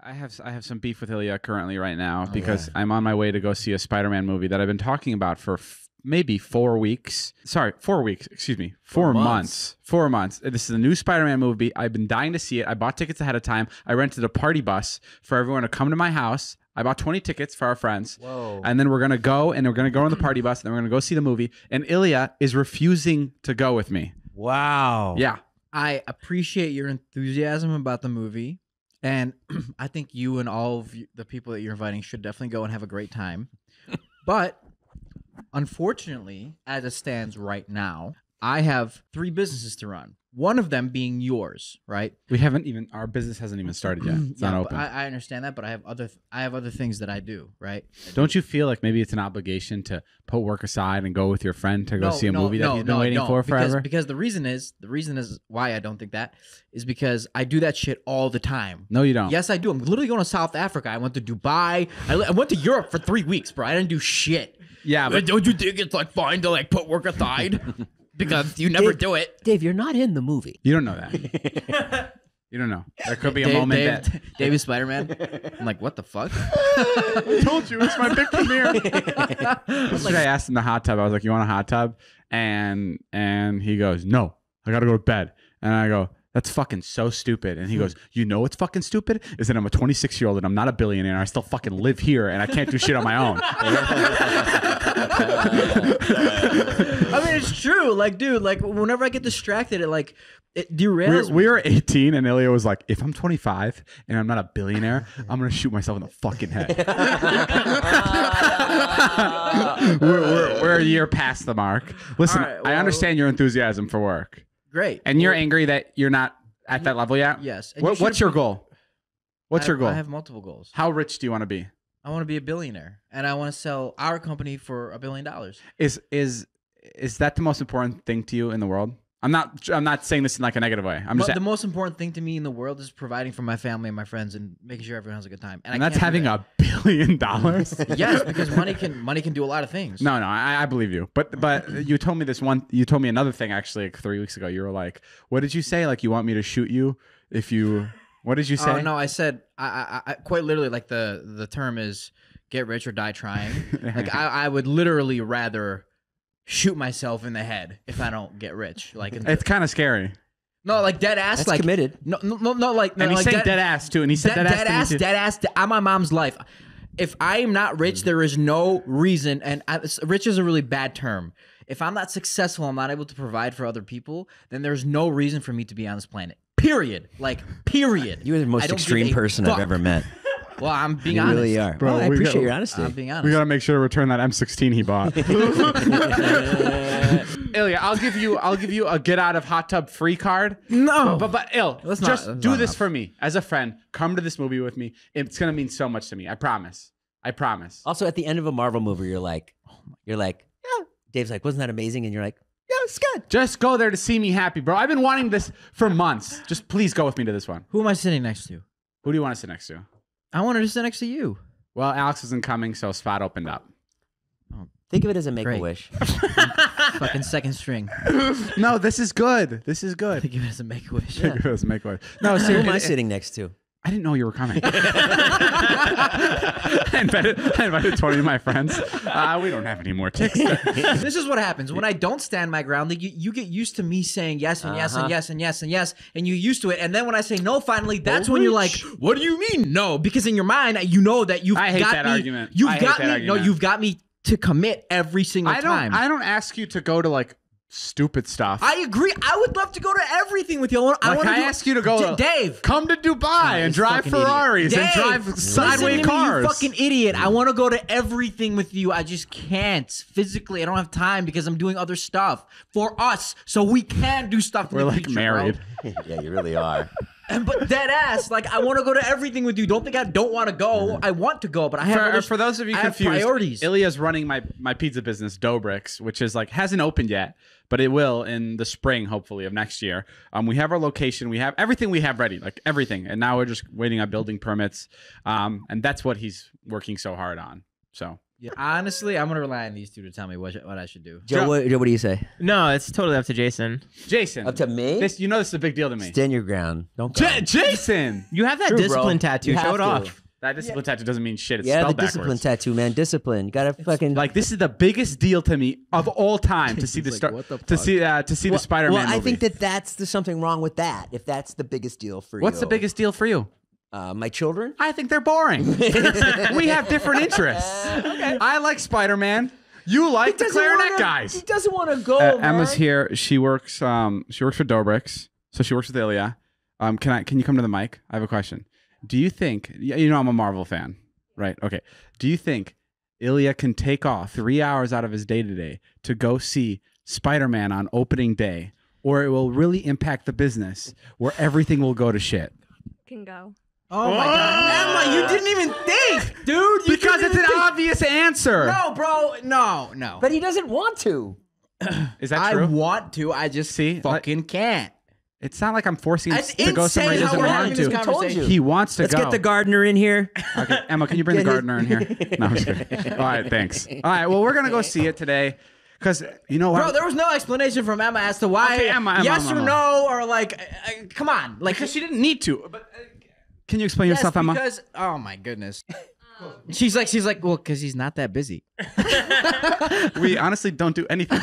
I have some beef with Ilya currently right now because I'm on my way to go see a Spider-Man movie that I've been talking about for maybe 4 weeks. Sorry, 4 weeks. Excuse me, 4 months. 4 months. This is a new Spider-Man movie. I've been dying to see it. I bought tickets ahead of time. I rented a party bus for everyone to come to my house. I bought 20 tickets for our friends. Whoa. And then we're going to go on the party bus and then we're going to go see the movie. And Ilya is refusing to go with me. Wow. Yeah. I appreciate your enthusiasm about the movie. And I think you and all of the people that you're inviting should definitely go and have a great time. But unfortunately, as it stands right now, I have 3 businesses to run. One of them being yours, right? Our business hasn't even started yet. It's not open. I understand that, but I have other things that I do, right? Don't you feel like maybe it's an obligation to put work aside and go with your friend to go see a movie that he's been waiting for forever? Because the reason is why I don't think that is because I do that shit all the time. No, you don't. Yes, I do. I'm literally going to South Africa. I went to Dubai. I went to Europe for 3 weeks, bro. I didn't do shit. Yeah, but don't you think it's like fine to like put work aside? Because you never do it. Dave, you're not in the movie. you don't know that. You don't know. There could be a moment that Dave is Spider-Man. I'm like, what the fuck? I told you it's my big premiere. Like I asked him the hot tub. I was like, "You want a hot tub?" And he goes, "No, I gotta go to bed." And I go, "That's fucking so stupid." And he goes, "You know what's fucking stupid? Is that I'm a 26-year-old and I'm not a billionaire. I still fucking live here and I can't do shit on my own." I mean, it's true. Like, dude, like whenever I get distracted, it derails. We were 18 and Ilya was like, "If I'm 25 and I'm not a billionaire, I'm gonna shoot myself in the fucking head." we're a year past the mark. Listen, All right, I understand your enthusiasm for work. Great. And you're angry that you're not at that level yet? Yes. And What's your goal? What's your goal? I have multiple goals. How rich do you want to be? I want to be a billionaire, and I want to sell our company for $1 billion. Is that the most important thing to you in the world? I'm not saying this in like a negative way. The most important thing to me in the world is providing for my family and my friends and making sure everyone has a good time. And that's having $1 billion. Yes, because money can do a lot of things. No, I believe you. But you told me you told me another thing actually like 3 weeks ago. You were like, what did you say? Like you want me to shoot you if you. What did you say? Oh no, I said I quite literally like the term is get rich or die trying. Like I would literally rather shoot myself in the head if I don't get rich. Like it's kind of scary. No, like dead ass. That's like committed. No, like. And he's saying dead ass too. And he said dead ass. I'm my mom's life. If I am not rich, there is no reason. And rich is a really bad term. If I'm not successful, I'm not able to provide for other people. Then there's no reason for me to be on this planet. Period. Like period. You're the most extreme person I've ever met. Well, I'm being you honest. You really are. Bro, I appreciate your honesty. I'm being honest. We gotta make sure to return that M16 he bought. Ilya, I'll give you a get out of hot tub free card. No, but just do this for me as a friend. Come to this movie with me. It's gonna mean so much to me. I promise. Also, at the end of a Marvel movie, you're like, yeah. Dave's like, wasn't that amazing? And you're like, yeah, it's good. Just go there to see me happy, bro. I've been wanting this for months. Just please go with me to this one. Who am I sitting next to? Who do you want to sit next to? I wanted to sit next to you. Well, Alex isn't coming, so a spot opened up. Think of it as a make-a-wish. Fucking second string. No, this is good. This is good. Think of it as a make-a-wish. Think of it as a make-a-wish. No, Who am I sitting next to? I didn't know you were coming. I invited 20 of my friends. We don't have any more ticks. This is what happens. When I don't stand my ground, like you get used to me saying yes and yes and yes and yes and yes, and you're used to it. And then when I say no, finally, that's when you're like, what do you mean no? Because in your mind, you know that you've got me. Argument. You've got me. No, you've got me to commit every single time. I don't ask you to go to like stupid stuff. I agree. I would love to go to everything with you. I ask you to go. Dave, come to Dubai and drive Ferraris and drive sideway cars. You fucking idiot. I want to go to everything with you. I just can't. Physically, I don't have time because I'm doing other stuff for us. So we can do stuff in the future, married. Yeah, you really are. But dead ass, like I want to go to everything with you. Don't think I don't want to go. I want to go, but I have for those of you confused. Priorities. Ilya's running my pizza business, Dobriks, which is like hasn't opened yet, but it will in the spring, hopefully, of next year. We have our location, we have everything we have ready, like everything, and now we're just waiting on building permits. And that's what he's working so hard on. So Yeah. Honestly, I'm gonna rely on these two to tell me what I should do. Joe, what do you say? No, it's totally up to Jason. Jason. Up to me? This this is a big deal to me. Stand your ground. Don't go. Jason. You have that True, bro. discipline tattoo. You Show have it to. off. That discipline tattoo doesn't mean shit. It's Yeah, the spelled discipline backwards. tattoo, man. Discipline. You gotta fucking Like this is the biggest deal to me of all time to see the Like, star what the to fuck? see the Spider-Man Well, movie. I think there's something wrong with that. If that's the biggest deal for you. What's the biggest deal for you? My children? I think they're boring. We have different interests. I like Spider-Man. You like the clarinet guys. He doesn't want to go. Emma's man. here. She works for Dobriks, so she works with Ilya. Can you come to the mic? I have a question. Do you think I'm a Marvel fan, right? Okay. Do you think Ilya can take off 3 hours out of his day today to go see Spider-Man on opening day, or it will really impact the business where everything will go to shit? Can go. Oh my god, Emma, you didn't even think, dude. Because it's an obvious answer. No, bro, no. But he doesn't want to. Is that I true? want to. I just fucking can't. It's not like I'm forcing him It's to go somewhere he insane how doesn't we're want having this to. conversation. He wants to Let's go. get the gardener in here. Okay, Emma, can you bring the gardener in here? No, I'm just kidding. All right, thanks. All right, well, we're gonna go see it today, because you know what? Bro, there was no explanation from Emma as to why. Okay, Emma, yes or Emma. no, or like, come on, like, because she didn't need to. But can you explain yes, yourself, Emma? because oh my goodness. She's like, well, because he's not that busy. We honestly don't do anything.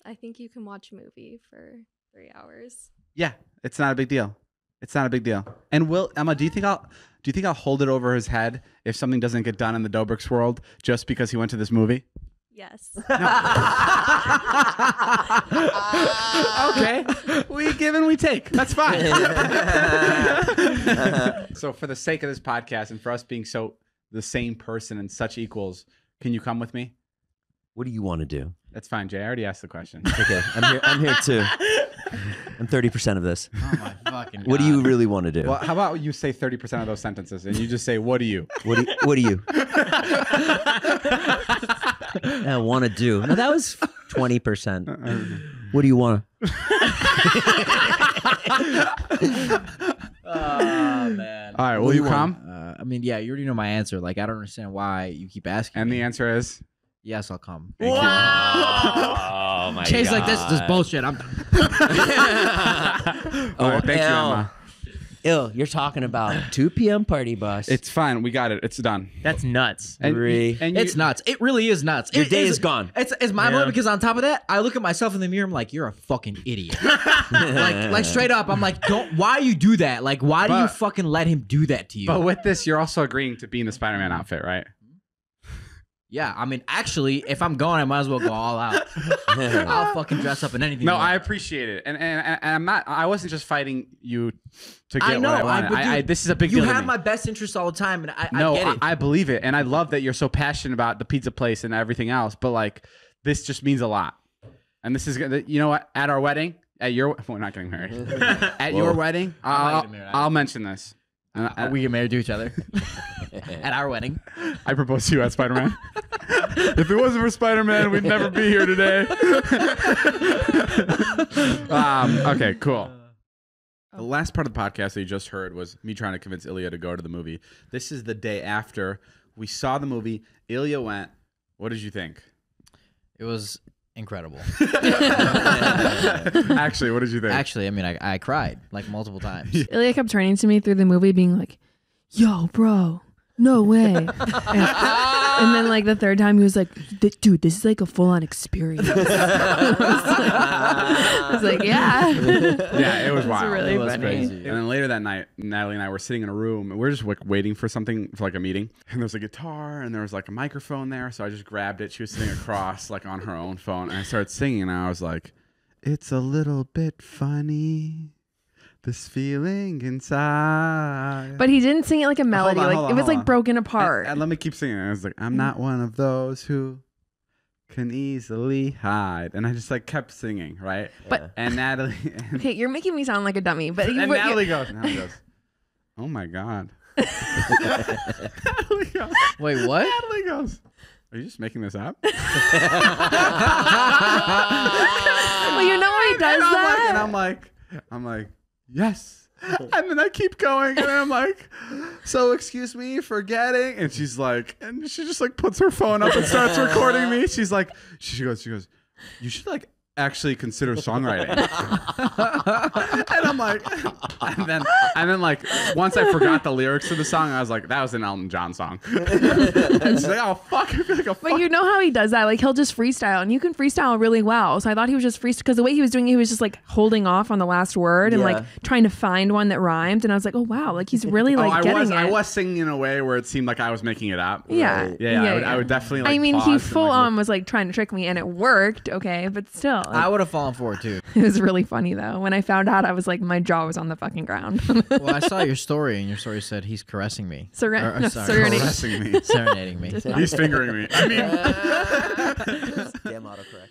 I think you can watch a movie for 3 hours. Yeah, it's not a big deal. It's not a big deal. And Emma, do you think I'll hold it over his head if something doesn't get done in the Dobrik's world just because he went to this movie? Yes. Okay, we give and we take. That's fine. So for the sake of this podcast and for us being so the same person and such equals, can you come with me? What do you want to do? That's fine, Jay. I already asked the question. Okay, I'm here too. I'm 30% of this. Oh my fucking god. What do you really want to do? Well, how about you say 30% of those sentences and you just say, what do you? What do you? I want to do. No, that was 20%. What do you want? Oh man. All right, will you come? I mean, yeah, you already know my answer. Like, I don't understand why you keep asking. And me. the answer is? Yes, I'll come. Oh my Chase God. like this is bullshit. I'm done. All right, thank you, Emma. You're talking about 2 p.m. party bus. It's fine. We got it. It's done. That's nuts. And, Three. and It's nuts. It really is nuts. Your It day is gone. It's my moment because on top of that, I look at myself in the mirror. I'm like, you're a fucking idiot. like straight up. I'm like, why you do that? Like, why do you fucking let him do that to you? But with this, you're also agreeing to be in the Spider-Man outfit, right? Yeah, I mean, actually, if I'm going, I might as well go all out. I'll fucking dress up in anything. No, you want. I appreciate it, and I'm not. I wasn't just fighting you to get I know. what I wanted. but dude, this is a big you deal. have to me. my best interests all the time, and I No, get it. I believe it, and I love that you're so passionate about the pizza place and everything else. But like, this just means a lot, and this is you know what? At our wedding, we're not getting married. At your wedding, I'll mention this. We get married to each other at our wedding. I propose to you at Spider-Man. If it wasn't for Spider-Man, we'd never be here today. Okay, cool. The last part of the podcast that you just heard was me trying to convince Ilya to go to the movie. This is the day after we saw the movie. Ilya went. What did you think? It was incredible. Actually, what did you think? Actually, I mean, I cried like multiple times. Ilya kept turning to me through the movie being like, yo, bro, no way. And then like the third time he was like, dude, this is like a full-on experience. I was like, yeah. Yeah, it was It was wild. really It was funny. crazy. And then later that night, Natalie and I were sitting in a room, and we are just like waiting for something, for like a meeting. And there was a guitar, and there was like a microphone there, so I just grabbed it. She was sitting across, like on her own phone, and I started singing, and I was like, "It's a little bit funny, this feeling inside." But he didn't sing it like a melody. Hold on, Like hold on, it was hold like on. broken apart. And let me keep singing. I was like, "I'm not one of those who can easily hide," and I just like kept singing, right? But- and Natalie, and, Okay, you're making me sound like a dummy. But and Natalie goes, "Oh my god." Natalie goes, Wait, what? Natalie goes, "Are you just making this up?" well, you know why he does and that? I'm like, yes. And then I keep going, and I'm like, so excuse me for getting, and she's like, and she just like puts her phone up and starts recording me. She's like, she goes, you should like actually consider songwriting. And I'm like, and then like once I forgot the lyrics to the song, I was like, that was an Elton John song. And she's like, oh fuck, I feel like a fuck. But you know how he does that? Like he'll just freestyle, and you can freestyle really well. So I thought he was just freestyle because the way he was doing it, he was just like holding off on the last word and like trying to find one that rhymed. And I was like, oh wow, like he's really like getting it. I was singing in a way where it seemed like I was making it up. Yeah, I would definitely. Like, I mean, he pause full and, like, on was like trying to trick me, and it worked. Okay, but still, like, I would have fallen for it too. it was really funny though. When I found out, I was like, my jaw was on the fucking ground. Well, I saw your story, and your story said he's caressing me. Serenading. caressing me, serenading me. He's fingering me. I mean, Damn autocorrect.